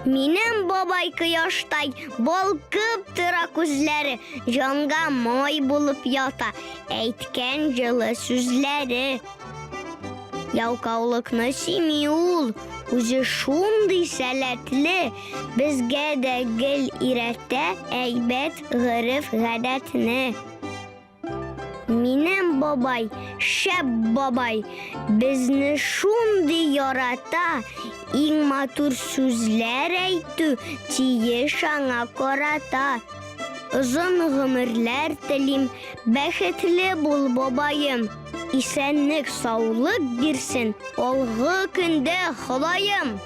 Минем бабай кояштай балкып тора күзләре, жанга май булып ята, әйткән җылы сүзләре. Ялкаулыкны сими ул, үзе шундый сәләтле, безгә дә гел иретә әйбәт гырыф гадәтне. Минем бабай, шәп бабай, безне шундый ярата, иң матур сүзләр әйтү тиеш аңа карата. Озын гомерләр телим, бәхетле бул бабаем, исәнлек, саулык бирсен, алгы көндә Ходаем.